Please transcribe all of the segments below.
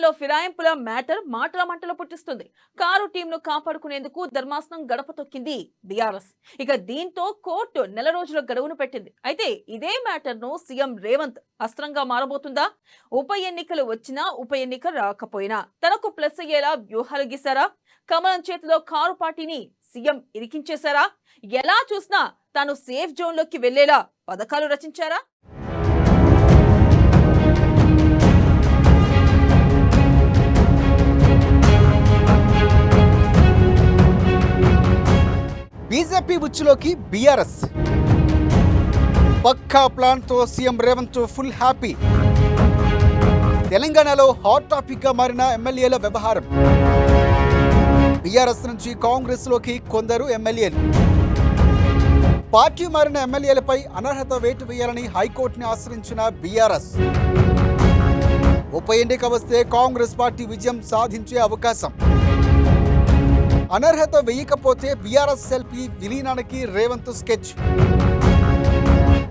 ఎన్నికల్లో ఫిరాయింపుల మ్యాటర్ మాటల మంటలు పుట్టిస్తుంది. కారు టీంను కాపాడుకునేందుకు ధర్మాసనం గడప తొక్కింది బీఆర్ఎస్. ఇక దీంతో కోర్టు నెల రోజుల గడువును పెట్టింది. అయితే ఇదే మ్యాటర్ ను సీఎం రేవంత్ అస్త్రంగా మారబోతుందా? ఉప ఎన్నికలు వచ్చినా ఉప ఎన్నిక రాకపోయినా తనకు ప్లస్ అయ్యేలా వ్యూహాలు గీశారా? కమలం చేతిలో కారు పార్టీని సీఎం ఇరికించేశారా? ఎలా చూసినా తాను సేఫ్ జోన్ లోకి వెళ్లేలా పథకాలు రచించారా? బీజేపీ ఉచ్చులోకి బీఆర్ఎస్ పక్కా ప్లాన్ తో సీఎం రేవంత్ ఫుల్ హ్యాపీ. తెలంగాణలో హాట్ టాపిక్ గా మారిన ఎమ్మెల్యేల వ్యవహారం. బీఆర్ఎస్ నుంచి కాంగ్రెస్ లోకి కొందరు ఎమ్మెల్యేలు. పార్టీ మారిన ఎమ్మెల్యేలపై అనర్హత వేటు వేయాలని హైకోర్టుని ఆశ్రయించిన బీఆర్ఎస్. ఉప ఎన్నిక వస్తే కాంగ్రెస్ పార్టీ విజయం సాధించే అవకాశం. అనర్హత వేయకపోతే బీఆర్ఎస్ సెల్పీ విలీనానికి రేవంత్ స్కెచ్.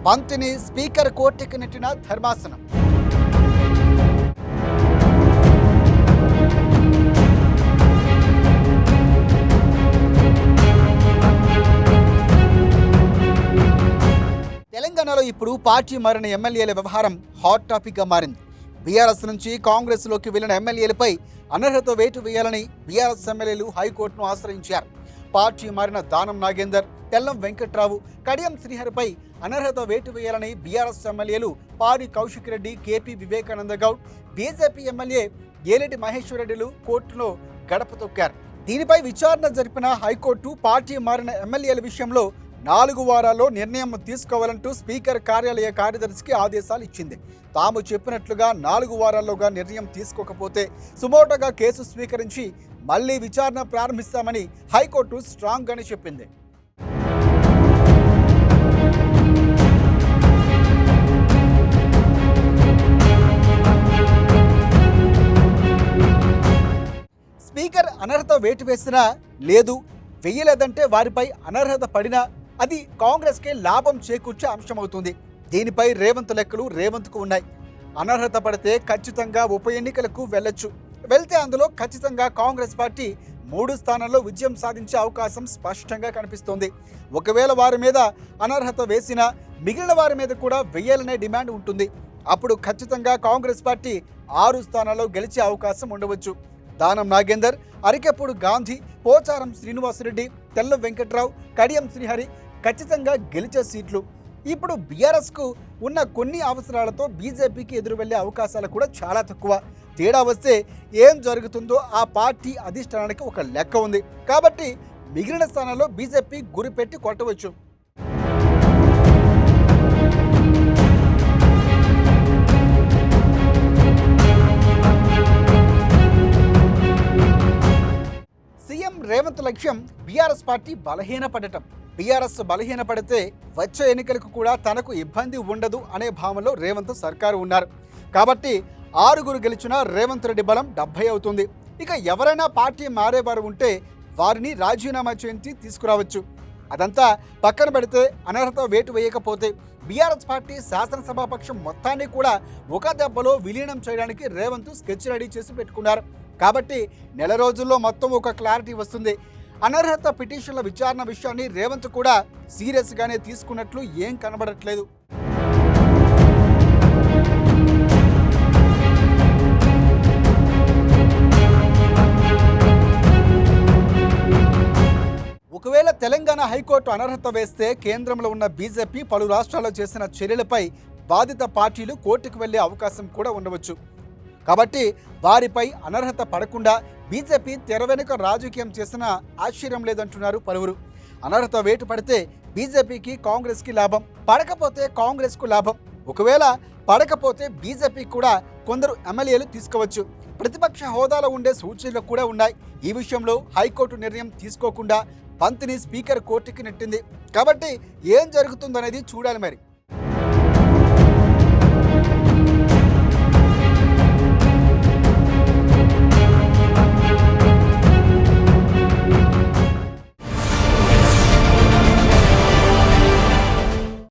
పంతిని స్పీకర్ కోర్టుకు నెట్టిన ధర్మాసనం. తెలంగాణలో ఇప్పుడు పార్టీ మారిన ఎమ్మెల్యేల వ్యవహారం హాట్ టాపిక్ గా మారింది. బీఆర్ఎస్ నుంచి కాంగ్రెస్ లోకి వెళ్లిన ఎమ్మెల్యేలపై అనర్హత వేటు వేయాలని బీఆర్ఎస్ ఎమ్మెల్యేలు హైకోర్టును ఆశ్రయించారు. పార్టీ మారిన దానం నాగేందర్, తెల్లం వెంకట్రావు, కడియం శ్రీహరిపై అనర్హత వేటు వేయాలని బీఆర్ఎస్ ఎమ్మెల్యేలు పాడి కౌశిక్ రెడ్డి, కేపీ వివేకానంద గౌడ్, బీజేపీ ఎమ్మెల్యే ఏలేటి మహేశ్వర్ రెడ్డిలు కోర్టులో గడప తొక్కారు. దీనిపై విచారణ జరిపిన హైకోర్టు పార్టీ మారిన ఎమ్మెల్యేల విషయంలో 4 వారాల్లో నిర్ణయం తీసుకోవాలంటూ స్పీకర్ కార్యాలయ కార్యదర్శికి ఆదేశాలు ఇచ్చింది. తాము చెప్పినట్లుగా 4 వారాల్లోగా నిర్ణయం తీసుకోకపోతే సుమోటోగా కేసు స్వీకరించి మళ్లీ విచారణ ప్రారంభిస్తామని హైకోర్టు స్ట్రాంగ్ గానే చెప్పింది. స్పీకర్ అనర్హత వేటు వేసినా లేదు, వెయ్యలేదంటే వారిపై అనర్హత పడినా అది కాంగ్రెస్కే లాభం చేకూర్చే అంశమవుతుంది. దీనిపై రేవంత్ లెక్కలు రేవంత్కు ఉన్నాయి. అనర్హత పడితే ఖచ్చితంగా ఉప ఎన్నికలకు వెళ్తే అందులో ఖచ్చితంగా కాంగ్రెస్ పార్టీ 3 స్థానాల్లో విజయం సాధించే అవకాశం స్పష్టంగా కనిపిస్తోంది. ఒకవేళ వారి మీద అనర్హత వేసినా మిగిలిన వారి మీద కూడా వెయ్యాలనే డిమాండ్ ఉంటుంది. అప్పుడు ఖచ్చితంగా కాంగ్రెస్ పార్టీ 6 స్థానాల్లో గెలిచే అవకాశం ఉండవచ్చు. దానం నాగేందర్, అరికెప్పుడు గాంధీ, పోచారం శ్రీనివాసరెడ్డి, తెల్లం వెంకట్రావు, కడియం శ్రీహరి ఖచ్చితంగా గెలిచే సీట్లు. ఇప్పుడు బీఆర్ఎస్కు ఉన్న కొన్ని అవసరాలతో బీజేపీకి ఎదురు వెళ్లే అవకాశాలు కూడా చాలా తక్కువ. తేడా వస్తే ఏం జరుగుతుందో ఆ పార్టీ అధిష్టానానికి ఒక లెక్క ఉంది. కాబట్టి మిగిలిన స్థానాల్లో బీజేపీ గురిపెట్టి కొట్టవచ్చు. సీఎం రేవంత్ లక్ష్యం బీఆర్ఎస్ పార్టీ బలహీనపడటం. బీఆర్ఎస్ బలహీనపడితే వచ్చే ఎన్నికలకు కూడా తనకు ఇబ్బంది ఉండదు అనే భావనలో రేవంత్ సర్కారు ఉన్నారు. కాబట్టి 6 గెలిచిన రేవంత్ రెడ్డి బలం 70 అవుతుంది. ఇక ఎవరైనా పార్టీ మారేవారు ఉంటే వారిని రాజీనామా చేయించి తీసుకురావచ్చు. అదంతా పక్కన పెడితే అనర్హత వేటు వేయకపోతే బీఆర్ఎస్ పార్టీ శాసనసభాపక్షం మొత్తాన్ని కూడా ఒక దెబ్బలో విలీనం చేయడానికి రేవంత్ స్కెచ్ రెడీ చేసి పెట్టుకున్నారు. కాబట్టి నెల రోజుల్లో మొత్తం ఒక క్లారిటీ వస్తుంది. అనర్హత పిటిషన్ల విచారణ విషయాన్ని రేవంత్ కూడా సీరియస్ గానే తీసుకున్నట్లు ఏం కనబడట్లేదు. ఒకవేళ తెలంగాణ హైకోర్టు అనర్హత వేస్తే కేంద్రంలో ఉన్న బీజేపీ పలు రాష్ట్రాల్లో చేసిన చర్యలపై బాధిత పార్టీలు కోర్టుకు వెళ్లే అవకాశం కూడా ఉండవచ్చు. కాబట్టి వారిపై అనర్హత పడకుండా బీజేపీ తెర వెనుక రాజకీయం చేసిన ఆశ్చర్యం లేదంటున్నారు పలువురు. అనర్హత వేటు పడితే బీజేపీకి కాంగ్రెస్కి లాభం, పడకపోతే కాంగ్రెస్కు లాభం. ఒకవేళ పడకపోతే బీజేపీ కూడా కొందరు ఎమ్మెల్యేలు తీసుకోవచ్చు. ప్రతిపక్ష హోదాలో ఉండే సూచనలు కూడా ఉన్నాయి. ఈ విషయంలో హైకోర్టు నిర్ణయం తీసుకోకుండా పంతిని స్పీకర్ కోర్టుకి నెట్టింది. కాబట్టి ఏం జరుగుతుందనేది చూడాలి మరి.